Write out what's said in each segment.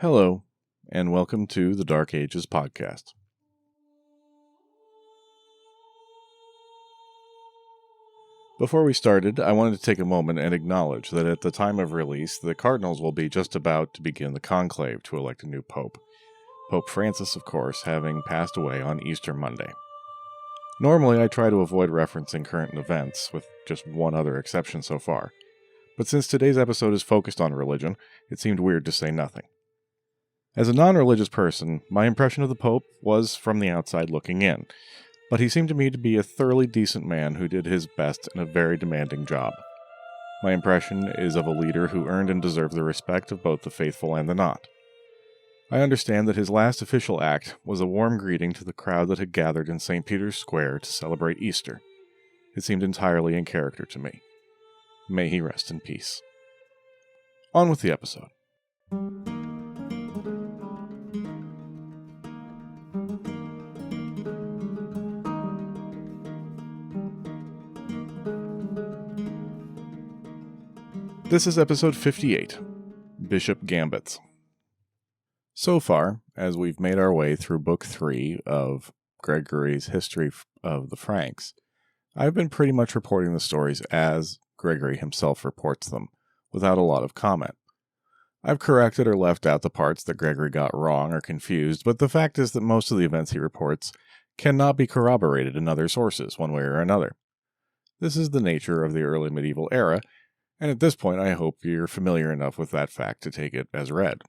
Hello, and welcome to the Dark Ages podcast. Before we started, I wanted to take a moment and acknowledge that at the time of release, the Cardinals will be just about to begin the conclave to elect a new pope. Pope Francis, of course, having passed away on Easter Monday. Normally, I try to avoid referencing current events, with just one other exception so far. But since today's episode is focused on religion, it seemed weird to say nothing. As a non-religious person, my impression of the Pope was from the outside looking in, but he seemed to me to be a thoroughly decent man who did his best in a very demanding job. My impression is of a leader who earned and deserved the respect of both the faithful and the not. I understand that his last official act was a warm greeting to the crowd that had gathered in St. Peter's Square to celebrate Easter. It seemed entirely in character to me. May he rest in peace. On with the episode. This is episode 58, Bishop Gambits. So far, as we've made our way through Book 3 of Gregory's History of the Franks, I've been pretty much reporting the stories as Gregory himself reports them, without a lot of comment. I've corrected or left out the parts that Gregory got wrong or confused, but the fact is that most of the events he reports cannot be corroborated in other sources, one way or another. This is the nature of the early medieval era, and at this point I hope you're familiar enough with that fact to take it as read.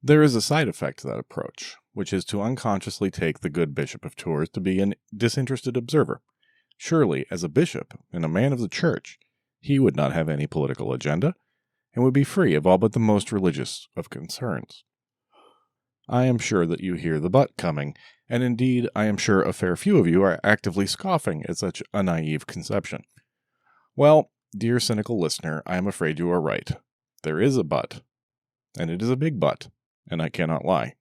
There is a side effect to that approach, which is to unconsciously take the good Bishop of Tours to be a disinterested observer. Surely, as a bishop and a man of the church, he would not have any political agenda, and would be free of all but the most religious of concerns. I am sure that you hear the but coming, and indeed I am sure a fair few of you are actively scoffing at such a naive conception. Well, dear cynical listener, I am afraid you are right. There is a but, and it is a big but, and I cannot lie.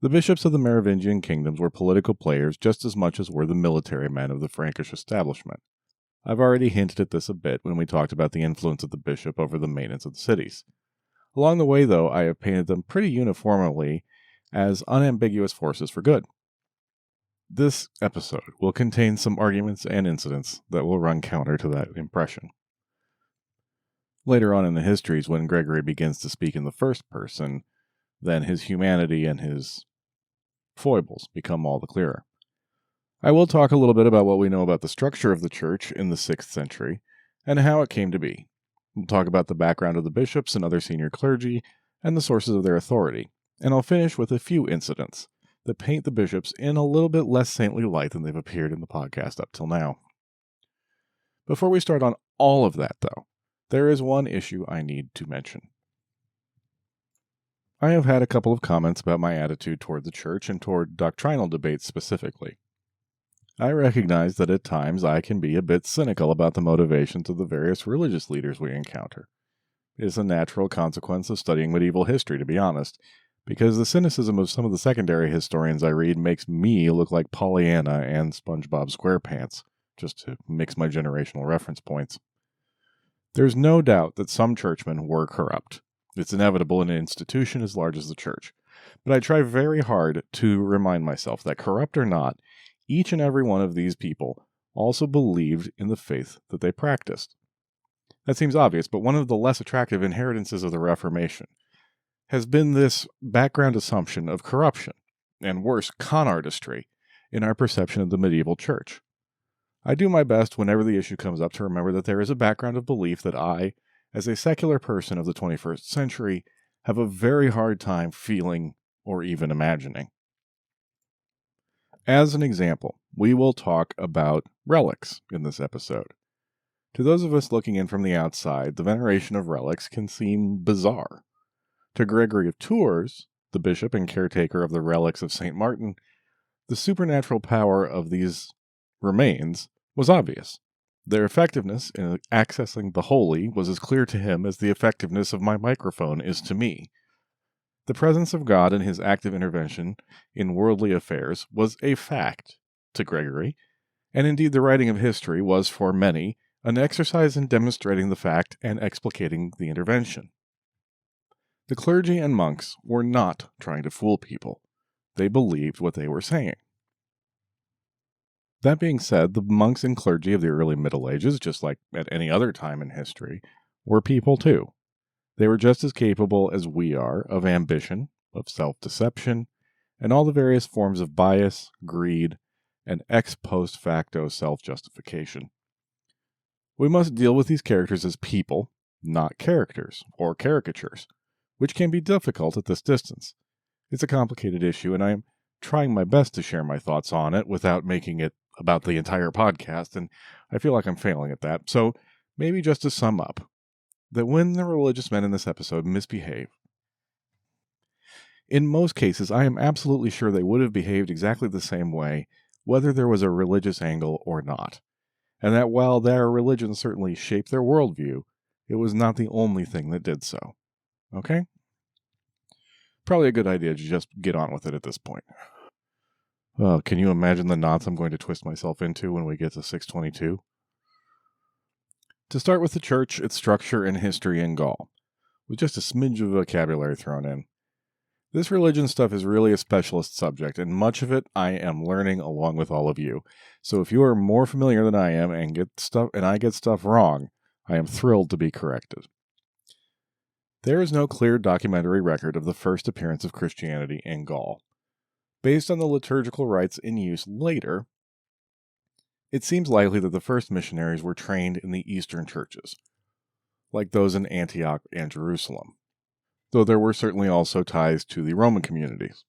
The bishops of the Merovingian kingdoms were political players just as much as were the military men of the Frankish establishment. I've already hinted at this a bit when we talked about the influence of the bishop over the maintenance of the cities. Along the way, though, I have painted them pretty uniformly as unambiguous forces for good. This episode will contain some arguments and incidents that will run counter to that impression. Later on in the histories, when Gregory begins to speak in the first person, then his humanity and his foibles become all the clearer. I will talk a little bit about what we know about the structure of the church in the 6th century and how it came to be. We'll talk about the background of the bishops and other senior clergy and the sources of their authority, and I'll finish with a few incidents that paint the bishops in a little bit less saintly light than they've appeared in the podcast up till now. Before we start on all of that, though, there is one issue I need to mention. I have had a couple of comments about my attitude toward the church and toward doctrinal debates specifically. I recognize that at times I can be a bit cynical about the motivations of the various religious leaders we encounter. It is a natural consequence of studying medieval history, to be honest, because the cynicism of some of the secondary historians I read makes me look like Pollyanna and SpongeBob SquarePants, just to mix my generational reference points. There's no doubt that some churchmen were corrupt. It's inevitable in an institution as large as the church. But I try very hard to remind myself that, corrupt or not, each and every one of these people also believed in the faith that they practiced. That seems obvious, but one of the less attractive inheritances of the Reformation has been this background assumption of corruption, and worse, con artistry, in our perception of the medieval church. I do my best whenever the issue comes up to remember that there is a background of belief that I, as a secular person of the 21st century, have a very hard time feeling or even imagining. As an example, we will talk about relics in this episode. To those of us looking in from the outside, the veneration of relics can seem bizarre. To Gregory of Tours, the bishop and caretaker of the relics of St. Martin, the supernatural power of these remains was obvious. Their effectiveness in accessing the holy was as clear to him as the effectiveness of my microphone is to me. The presence of God and his active intervention in worldly affairs was a fact to Gregory, and indeed the writing of history was, for many, an exercise in demonstrating the fact and explicating the intervention. The clergy and monks were not trying to fool people. They believed what they were saying. That being said, the monks and clergy of the early Middle Ages, just like at any other time in history, were people too. They were just as capable as we are of ambition, of self-deception, and all the various forms of bias, greed, and ex post facto self-justification. We must deal with these characters as people, not characters or caricatures, which can be difficult at this distance. It's a complicated issue, and I am trying my best to share my thoughts on it without making it about the entire podcast, and I feel like I'm failing at that. So maybe just to sum up, that when the religious men in this episode misbehave, in most cases, I am absolutely sure they would have behaved exactly the same way, whether there was a religious angle or not. And that while their religion certainly shaped their worldview, it was not the only thing that did so. Okay? Probably a good idea to just get on with it at this point. Can you imagine the knots I'm going to twist myself into when we get to 622? To start with the church, its structure and history in Gaul, with just a smidge of vocabulary thrown in. This religion stuff is really a specialist subject, and much of it I am learning along with all of you. So if you are more familiar than I am and I get stuff wrong, I am thrilled to be corrected. There is no clear documentary record of the first appearance of Christianity in Gaul. Based on the liturgical rites in use later, it seems likely that the first missionaries were trained in the Eastern churches, like those in Antioch and Jerusalem, though there were certainly also ties to the Roman communities.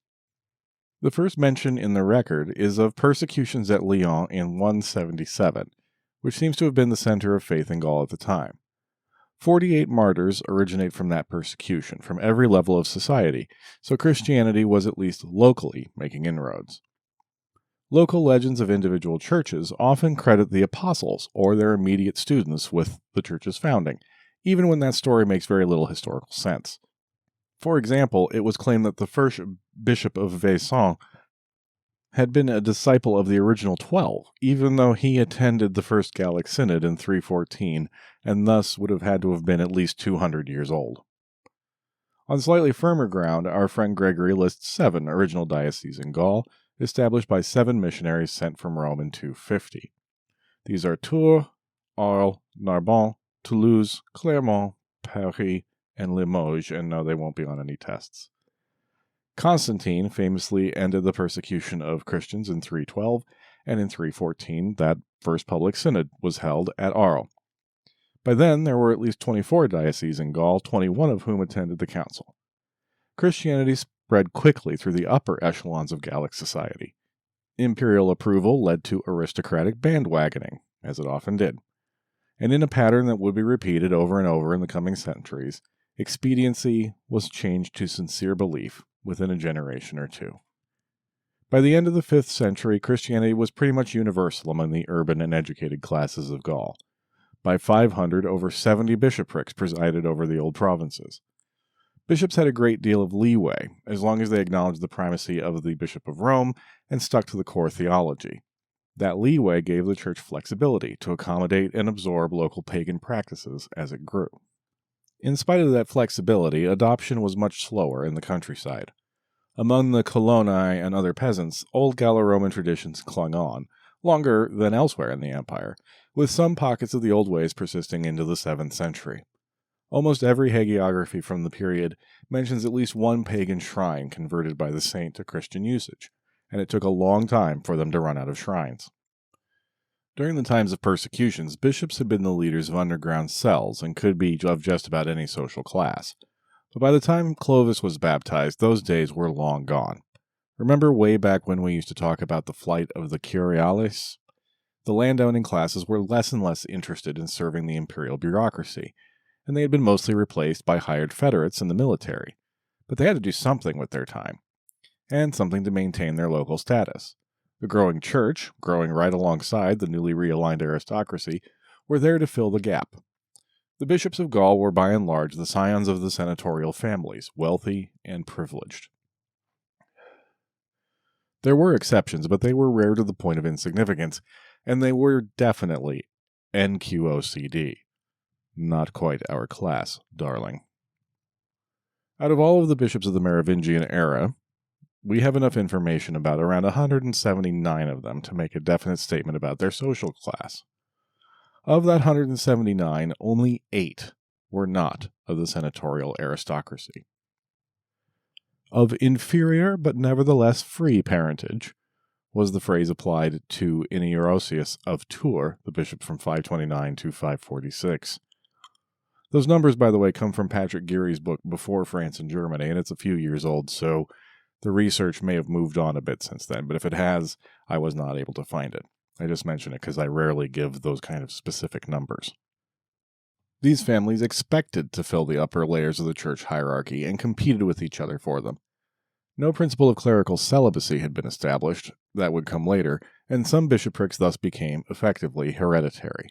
The first mention in the record is of persecutions at Lyon in 177, which seems to have been the center of faith in Gaul at the time. 48 martyrs originate from that persecution, from every level of society, so Christianity was at least locally making inroads. Local legends of individual churches often credit the apostles or their immediate students with the church's founding, even when that story makes very little historical sense. For example, it was claimed that the first bishop of Vaison had been a disciple of the original 12, even though he attended the First Gallic Synod in 314, and thus would have had to have been at least 200 years old. On slightly firmer ground, our friend Gregory lists 7 original dioceses in Gaul, established by 7 missionaries sent from Rome in 250. These are Tours, Arles, Narbonne, Toulouse, Clermont, Paris, and Limoges, and no, they won't be on any tests. Constantine famously ended the persecution of Christians in 312, and in 314 that first public synod was held at Arles. By then, there were at least 24 dioceses in Gaul, 21 of whom attended the council. Christianity spread quickly through the upper echelons of Gallic society. Imperial approval led to aristocratic bandwagoning, as it often did. And in a pattern that would be repeated over and over in the coming centuries, expediency was changed to sincere belief within a generation or two. By the end of the 5th century, Christianity was pretty much universal among the urban and educated classes of Gaul. By 500, over 70 bishoprics presided over the old provinces. Bishops had a great deal of leeway, as long as they acknowledged the primacy of the Bishop of Rome and stuck to the core theology. That leeway gave the church flexibility to accommodate and absorb local pagan practices as it grew. In spite of that flexibility, adoption was much slower in the countryside. Among the coloni and other peasants, old Gallo-Roman traditions clung on, longer than elsewhere in the empire, with some pockets of the old ways persisting into the 7th century. Almost every hagiography from the period mentions at least one pagan shrine converted by the saint to Christian usage, and it took a long time for them to run out of shrines. During the times of persecutions, bishops had been the leaders of underground cells and could be of just about any social class. But by the time Clovis was baptized, those days were long gone. Remember way back when we used to talk about the flight of the curiales? The landowning classes were less and less interested in serving the imperial bureaucracy, and they had been mostly replaced by hired federates in the military. But they had to do something with their time, and something to maintain their local status. The growing church, growing right alongside the newly realigned aristocracy, were there to fill the gap. The bishops of Gaul were by and large the scions of the senatorial families, wealthy and privileged. There were exceptions, but they were rare to the point of insignificance, and they were definitely NQOCD. Not quite our class, darling. Out of all of the bishops of the Merovingian era, we have enough information about around 179 of them to make a definite statement about their social class. Of that 179, only 8 were not of the senatorial aristocracy. Of inferior but nevertheless free parentage was the phrase applied to Ineurosius of Tours, the bishop from 529 to 546. Those numbers, by the way, come from Patrick Geary's book Before France and Germany, and it's a few years old, so the research may have moved on a bit since then, but if it has, I was not able to find it. I just mention it because I rarely give those kind of specific numbers. These families expected to fill the upper layers of the church hierarchy and competed with each other for them. No principle of clerical celibacy had been established, that would come later, and some bishoprics thus became effectively hereditary.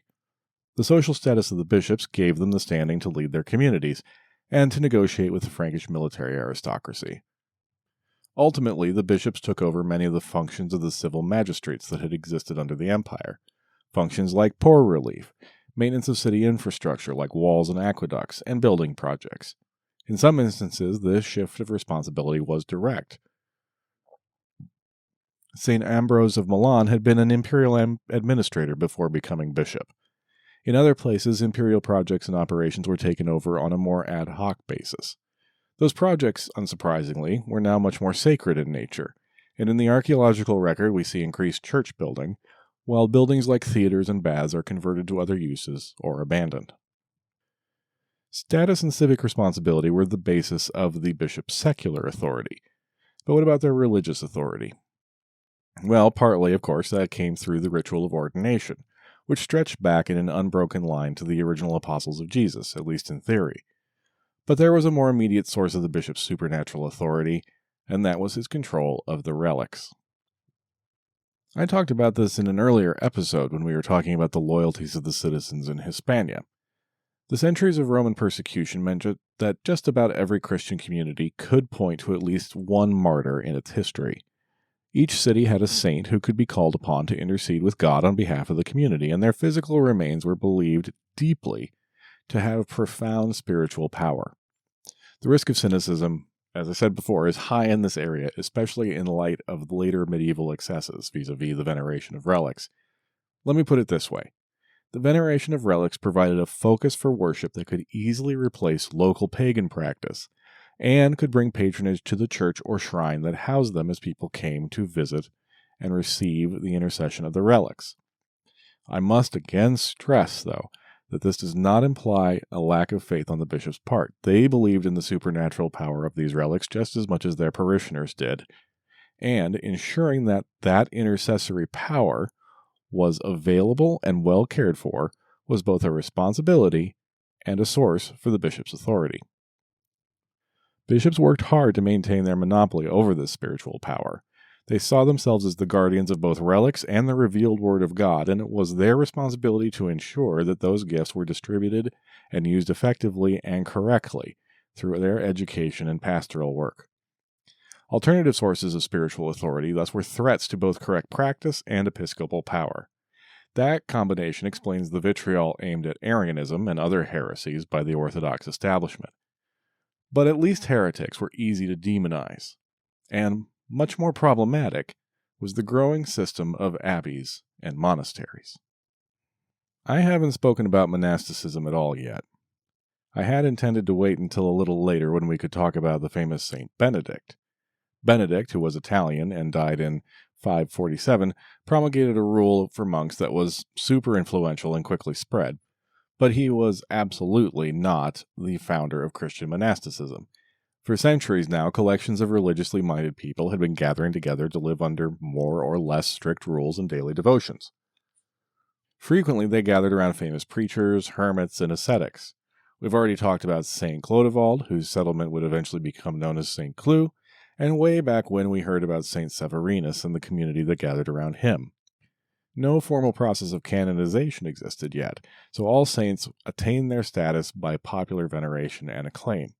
The social status of the bishops gave them the standing to lead their communities and to negotiate with the Frankish military aristocracy. Ultimately, the bishops took over many of the functions of the civil magistrates that had existed under the empire, functions like poor relief, maintenance of city infrastructure like walls and aqueducts, and building projects. In some instances, this shift of responsibility was direct. St. Ambrose of Milan had been an imperial administrator before becoming bishop. In other places, imperial projects and operations were taken over on a more ad hoc basis. Those projects, unsurprisingly, were now much more sacred in nature, and in the archaeological record we see increased church building, while buildings like theaters and baths are converted to other uses or abandoned. Status and civic responsibility were the basis of the bishop's secular authority. But what about their religious authority? Well, partly, of course, that came through the ritual of ordination, which stretched back in an unbroken line to the original apostles of Jesus, at least in theory. But there was a more immediate source of the bishop's supernatural authority, and that was his control of the relics. I talked about this in an earlier episode when we were talking about the loyalties of the citizens in Hispania. The centuries of Roman persecution meant that just about every Christian community could point to at least one martyr in its history. Each city had a saint who could be called upon to intercede with God on behalf of the community, and their physical remains were believed deeply to have profound spiritual power. The risk of cynicism, as I said before, is high in this area, especially in light of later medieval excesses vis-a-vis the veneration of relics. Let me put it this way. The veneration of relics provided a focus for worship that could easily replace local pagan practice, and could bring patronage to the church or shrine that housed them as people came to visit and receive the intercession of the relics. I must again stress, though, that this does not imply a lack of faith on the bishop's part. They believed in the supernatural power of these relics just as much as their parishioners did, and ensuring that that intercessory power was available and well cared for was both a responsibility and a source for the bishop's authority. Bishops worked hard to maintain their monopoly over this spiritual power. They saw themselves as the guardians of both relics and the revealed Word of God, and it was their responsibility to ensure that those gifts were distributed and used effectively and correctly through their education and pastoral work. Alternative sources of spiritual authority thus were threats to both correct practice and episcopal power. That combination explains the vitriol aimed at Arianism and other heresies by the Orthodox establishment. But at least heretics were easy to demonize, and much more problematic was the growing system of abbeys and monasteries. I haven't spoken about monasticism at all yet. I had intended to wait until a little later when we could talk about the famous Saint Benedict. Benedict, who was Italian and died in 547, promulgated a rule for monks that was super influential and quickly spread. But he was absolutely not the founder of Christian monasticism. For centuries now, collections of religiously minded people had been gathering together to live under more or less strict rules and daily devotions. Frequently, they gathered around famous preachers, hermits, and ascetics. We've already talked about Saint Clodovald, whose settlement would eventually become known as Saint Cloud, and way back when we heard about Saint Severinus and the community that gathered around him. No formal process of canonization existed yet, so all saints attained their status by popular veneration and acclaim.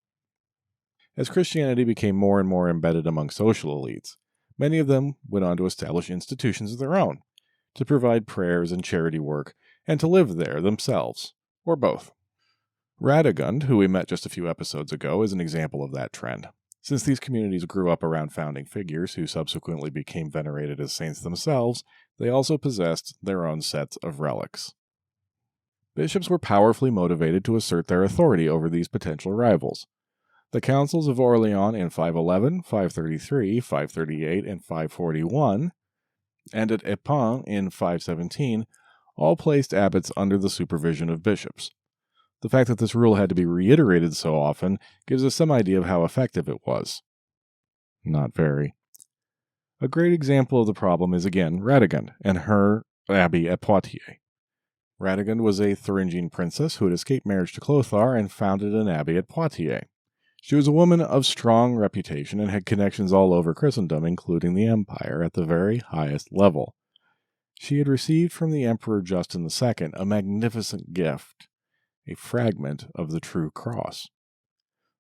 As Christianity became more and more embedded among social elites, many of them went on to establish institutions of their own, to provide prayers and charity work, and to live there themselves, or both. Radegund, who we met just a few episodes ago, is an example of that trend. Since these communities grew up around founding figures who subsequently became venerated as saints themselves, they also possessed their own sets of relics. Bishops were powerfully motivated to assert their authority over these potential rivals. The councils of Orleans in 511, 533, 538, and 541, and at Epin in 517, all placed abbots under the supervision of bishops. The fact that this rule had to be reiterated so often gives us some idea of how effective it was. Not very. A great example of the problem is again Radegund and her abbey at Poitiers. Radegund was a Thuringian princess who had escaped marriage to Clothar and founded an abbey at Poitiers. She was a woman of strong reputation and had connections all over Christendom, including the Empire, at the very highest level. She had received from the Emperor Justin II a magnificent gift, a fragment of the true cross.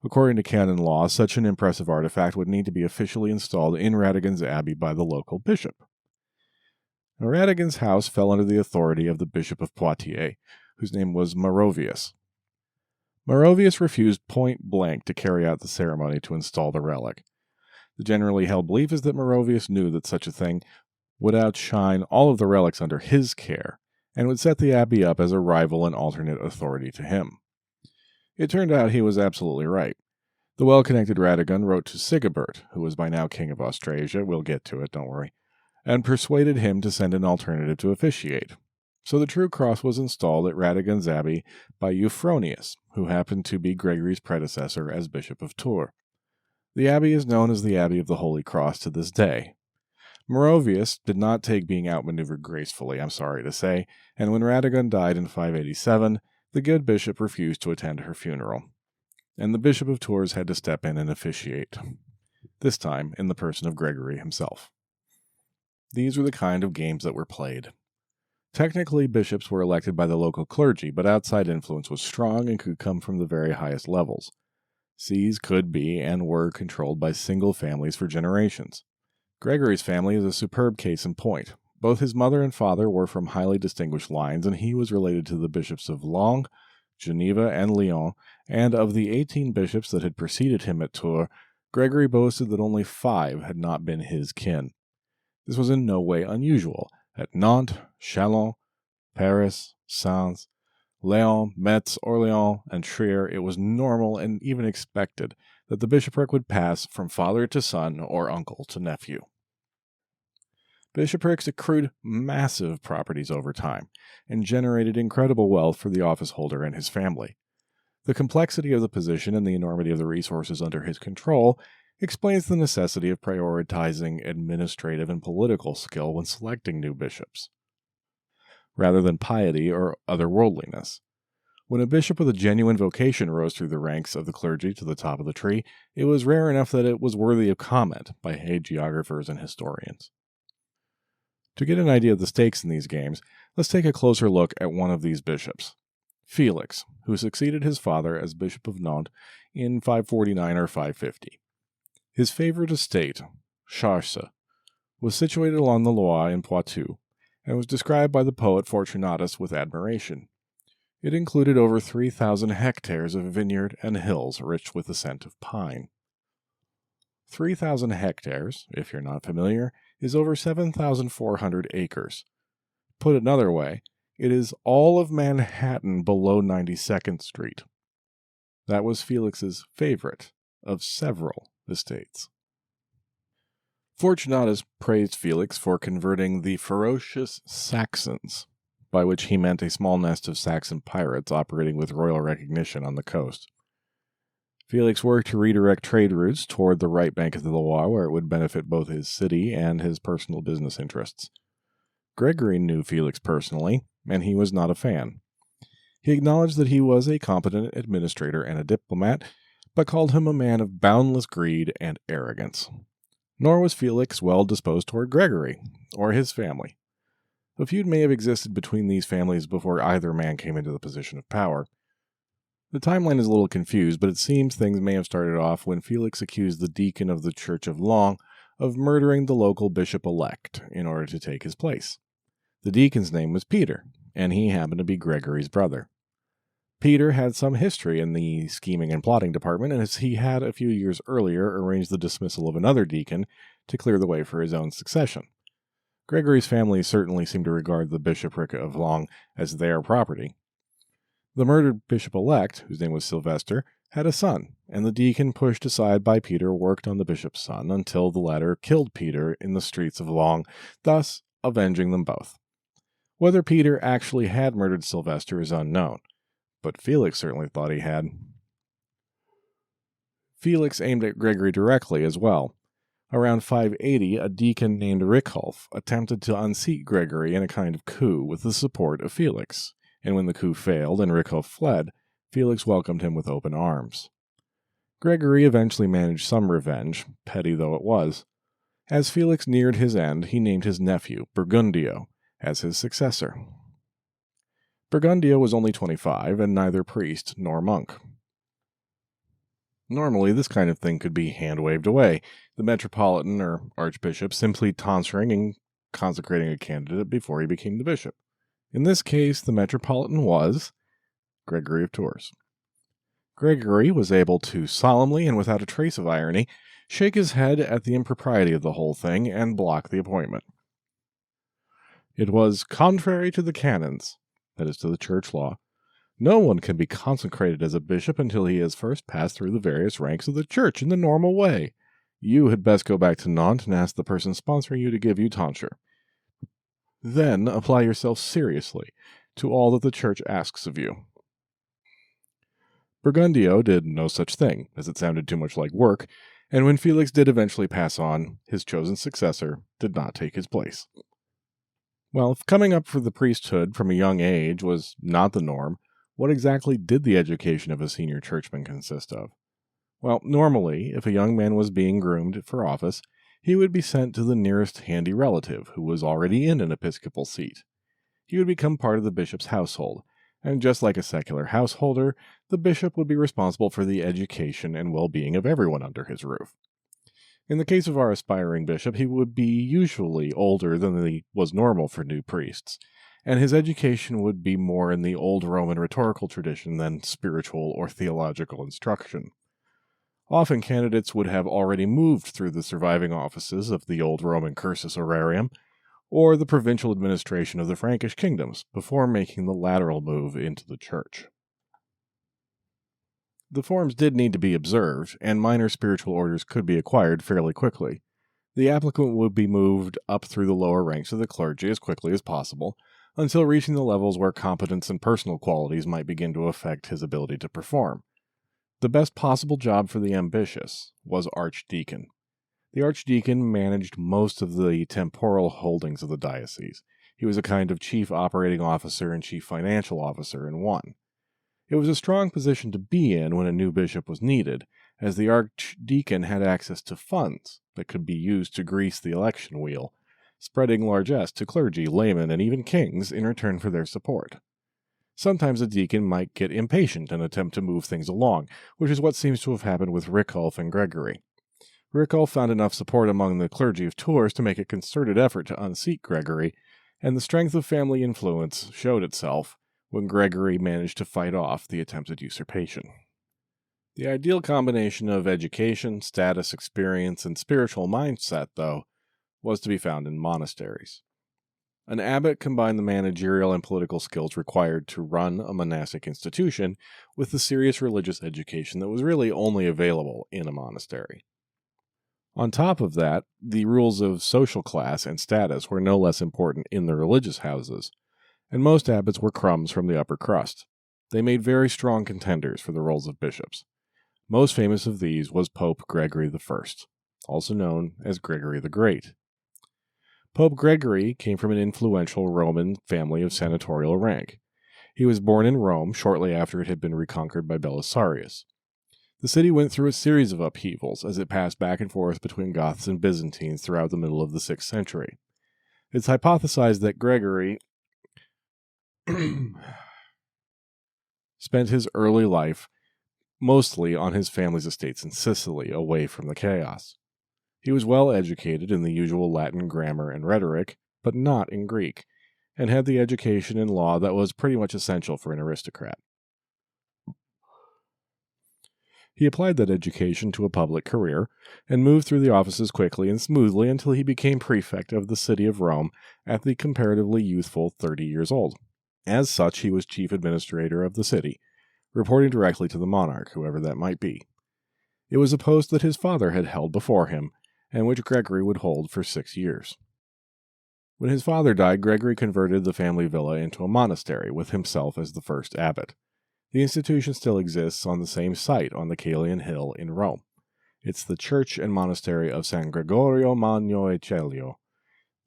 According to canon law, such an impressive artifact would need to be officially installed in Radegund's abbey by the local bishop. Now, Radegund's house fell under the authority of the Bishop of Poitiers, whose name was Merovius. Merovius refused point blank to carry out the ceremony to install the relic. The generally held belief is that Merovius knew that such a thing would outshine all of the relics under his care, and would set the abbey up as a rival and alternate authority to him. It turned out he was absolutely right. The well-connected Radegund wrote to Sigebert, who was by now king of Austrasia, we'll get to it, don't worry, and persuaded him to send an alternative to officiate. So the true cross was installed at Radegund's abbey by Euphronius, who happened to be Gregory's predecessor as Bishop of Tours. The abbey is known as the Abbey of the Holy Cross to this day. Merovius did not take being outmaneuvered gracefully, I'm sorry to say, and when Radegund died in 587, the good bishop refused to attend her funeral, and the Bishop of Tours had to step in and officiate, this time in the person of Gregory himself. These were the kind of games that were played. Technically, bishops were elected by the local clergy, but outside influence was strong and could come from the very highest levels. Sees could be and were controlled by single families for generations. Gregory's family is a superb case in point. Both his mother and father were from highly distinguished lines, and he was related to the bishops of Langres, Geneva, and Lyon, and of the 18 bishops that had preceded him at Tours, Gregory boasted that only 5 had not been his kin. This was in no way unusual. At Nantes, Chalon, Paris, Sens, Leon, Metz, Orleans, and Trier, it was normal and even expected that the bishopric would pass from father to son or uncle to nephew. Bishoprics accrued massive properties over time and generated incredible wealth for the office holder and his family. The complexity of the position and the enormity of the resources under his control explains the necessity of prioritizing administrative and political skill when selecting new bishops, rather than piety or otherworldliness. When a bishop with a genuine vocation rose through the ranks of the clergy to the top of the tree, it was rare enough that it was worthy of comment by hagiographers and historians. To get an idea of the stakes in these games, let's take a closer look at one of these bishops, Felix, who succeeded his father as Bishop of Nantes in 549 or 550. His favorite estate, Chartres, was situated along the Loire in Poitou, and was described by the poet Fortunatus with admiration. It included over 3,000 hectares of vineyard and hills rich with the scent of pine. 3,000 hectares, if you're not familiar, is over 7,400 acres. Put another way, it is all of Manhattan below 92nd Street. That was Felix's favorite of several estates. Fortunatus praised Felix for converting the ferocious Saxons, by which he meant a small nest of Saxon pirates operating with royal recognition on the coast. Felix worked to redirect trade routes toward the right bank of the Loire, where it would benefit both his city and his personal business interests. Gregory knew Felix personally, and he was not a fan. He acknowledged that he was a competent administrator and a diplomat, but called him a man of boundless greed and arrogance. Nor was Felix well disposed toward Gregory, or his family. A feud may have existed between these families before either man came into the position of power. The timeline is a little confused, but it seems things may have started off when Felix accused the deacon of the Church of Langres of murdering the local bishop-elect in order to take his place. The deacon's name was Peter, and he happened to be Gregory's brother. Peter had some history in the scheming and plotting department, as he had a few years earlier arranged the dismissal of another deacon to clear the way for his own succession. Gregory's family certainly seemed to regard the bishopric of Long as their property. The murdered bishop-elect, whose name was Sylvester, had a son, and the deacon pushed aside by Peter worked on the bishop's son until the latter killed Peter in the streets of Long, thus avenging them both. Whether Peter actually had murdered Sylvester is unknown, but Felix certainly thought he had. Felix aimed at Gregory directly as well. Around 580, a deacon named Rickulf attempted to unseat Gregory in a kind of coup with the support of Felix, and when the coup failed and Rickulf fled, Felix welcomed him with open arms. Gregory eventually managed some revenge, petty though it was. As Felix neared his end, he named his nephew, Burgundio, as his successor. Burgundio was only 25 and neither priest nor monk. Normally, this kind of thing could be hand-waved away, the metropolitan or archbishop simply tonsuring and consecrating a candidate before he became the bishop. In this case, the metropolitan was Gregory of Tours. Gregory was able to solemnly and without a trace of irony shake his head at the impropriety of the whole thing and block the appointment. It was contrary to the canons, that is to the church law. No one can be consecrated as a bishop until he has first passed through the various ranks of the church in the normal way. You had best go back to Nantes and ask the person sponsoring you to give you tonsure. Then apply yourself seriously to all that the church asks of you. Burgundio did no such thing, as it sounded too much like work, and when Felix did eventually pass on, his chosen successor did not take his place. Well, if coming up for the priesthood from a young age was not the norm, what exactly did the education of a senior churchman consist of? Well, normally, if a young man was being groomed for office, he would be sent to the nearest handy relative who was already in an episcopal seat. He would become part of the bishop's household, and just like a secular householder, the bishop would be responsible for the education and well-being of everyone under his roof. In the case of our aspiring bishop, he would be usually older than was normal for new priests, and his education would be more in the old Roman rhetorical tradition than spiritual or theological instruction. Often candidates would have already moved through the surviving offices of the old Roman cursus horarium, or the provincial administration of the Frankish kingdoms, before making the lateral move into the church. The forms did need to be observed, and minor spiritual orders could be acquired fairly quickly. The applicant would be moved up through the lower ranks of the clergy as quickly as possible, until reaching the levels where competence and personal qualities might begin to affect his ability to perform. The best possible job for the ambitious was archdeacon. The archdeacon managed most of the temporal holdings of the diocese. He was a kind of chief operating officer and chief financial officer in one. It was a strong position to be in when a new bishop was needed, as the archdeacon had access to funds that could be used to grease the election wheel, spreading largesse to clergy, laymen, and even kings in return for their support. Sometimes a deacon might get impatient and attempt to move things along, which is what seems to have happened with Rickulf and Gregory. Rickulf found enough support among the clergy of Tours to make a concerted effort to unseat Gregory, and the strength of family influence showed itself when Gregory managed to fight off the attempted usurpation. The ideal combination of education, status, experience, and spiritual mindset, though, was to be found in monasteries. An abbot combined the managerial and political skills required to run a monastic institution with the serious religious education that was really only available in a monastery. On top of that, the rules of social class and status were no less important in the religious houses, and most abbots were crumbs from the upper crust. They made very strong contenders for the roles of bishops. Most famous of these was Pope Gregory I, also known as Gregory the Great. Pope Gregory came from an influential Roman family of senatorial rank. He was born in Rome shortly after it had been reconquered by Belisarius. The city went through a series of upheavals as it passed back and forth between Goths and Byzantines throughout the middle of the 6th century. It's hypothesized that Gregory spent his early life mostly on his family's estates in Sicily, away from the chaos. He was well educated in the usual Latin grammar and rhetoric, but not in Greek, and had the education in law that was pretty much essential for an aristocrat. He applied that education to a public career and moved through the offices quickly and smoothly until he became prefect of the city of Rome at the comparatively youthful 30 years old. As such, he was chief administrator of the city, reporting directly to the monarch, whoever that might be. It was a post that his father had held before him, and which Gregory would hold for 6 years. When his father died, Gregory converted the family villa into a monastery, with himself as the first abbot. The institution still exists on the same site on the Caelian Hill in Rome. It's the church and monastery of San Gregorio Magno e Celio.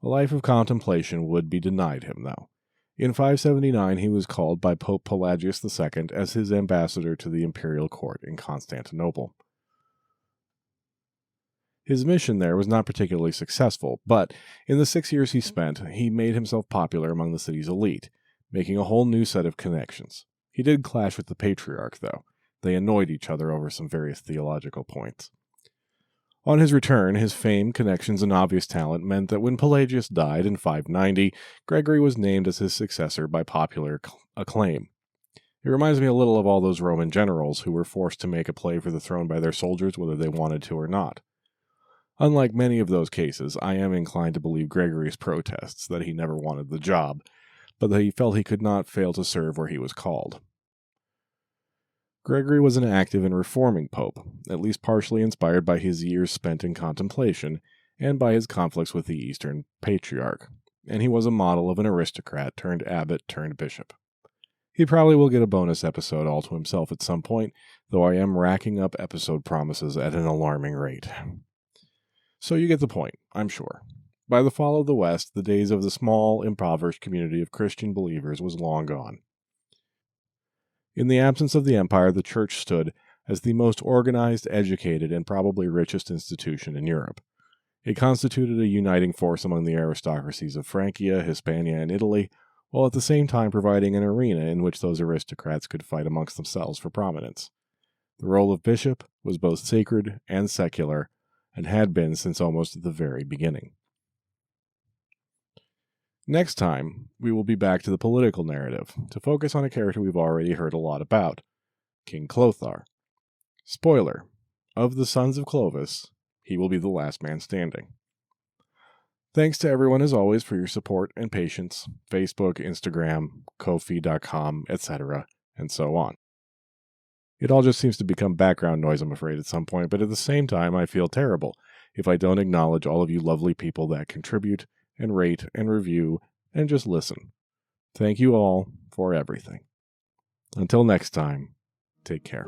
A life of contemplation would be denied him, though. In 579, he was called by Pope Pelagius II as his ambassador to the imperial court in Constantinople. His mission there was not particularly successful, but in the 6 years he spent, he made himself popular among the city's elite, making a whole new set of connections. He did clash with the patriarch, though. They annoyed each other over some various theological points. On his return, his fame, connections, and obvious talent meant that when Pelagius died in 590, Gregory was named as his successor by popular acclaim. It reminds me a little of all those Roman generals who were forced to make a play for the throne by their soldiers whether they wanted to or not. Unlike many of those cases, I am inclined to believe Gregory's protests that he never wanted the job, but that he felt he could not fail to serve where he was called. Gregory was an active and reforming pope, at least partially inspired by his years spent in contemplation and by his conflicts with the Eastern Patriarch, and he was a model of an aristocrat turned abbot turned bishop. He probably will get a bonus episode all to himself at some point, though I am racking up episode promises at an alarming rate. So you get the point, I'm sure. By the fall of the West, the days of the small, impoverished community of Christian believers was long gone. In the absence of the empire, the church stood as the most organized, educated, and probably richest institution in Europe. It constituted a uniting force among the aristocracies of Francia, Hispania, and Italy, while at the same time providing an arena in which those aristocrats could fight amongst themselves for prominence. The role of bishop was both sacred and secular, and had been since almost the very beginning. Next time, we will be back to the political narrative, to focus on a character we've already heard a lot about, King Clothar. Spoiler, of the sons of Clovis, he will be the last man standing. Thanks to everyone as always for your support and patience, Facebook, Instagram, Ko-fi.com, etc., and so on. It all just seems to become background noise, I'm afraid, at some point, but at the same time, I feel terrible if I don't acknowledge all of you lovely people that contribute and rate and review and just listen. Thank you all for everything. Until next time, take care.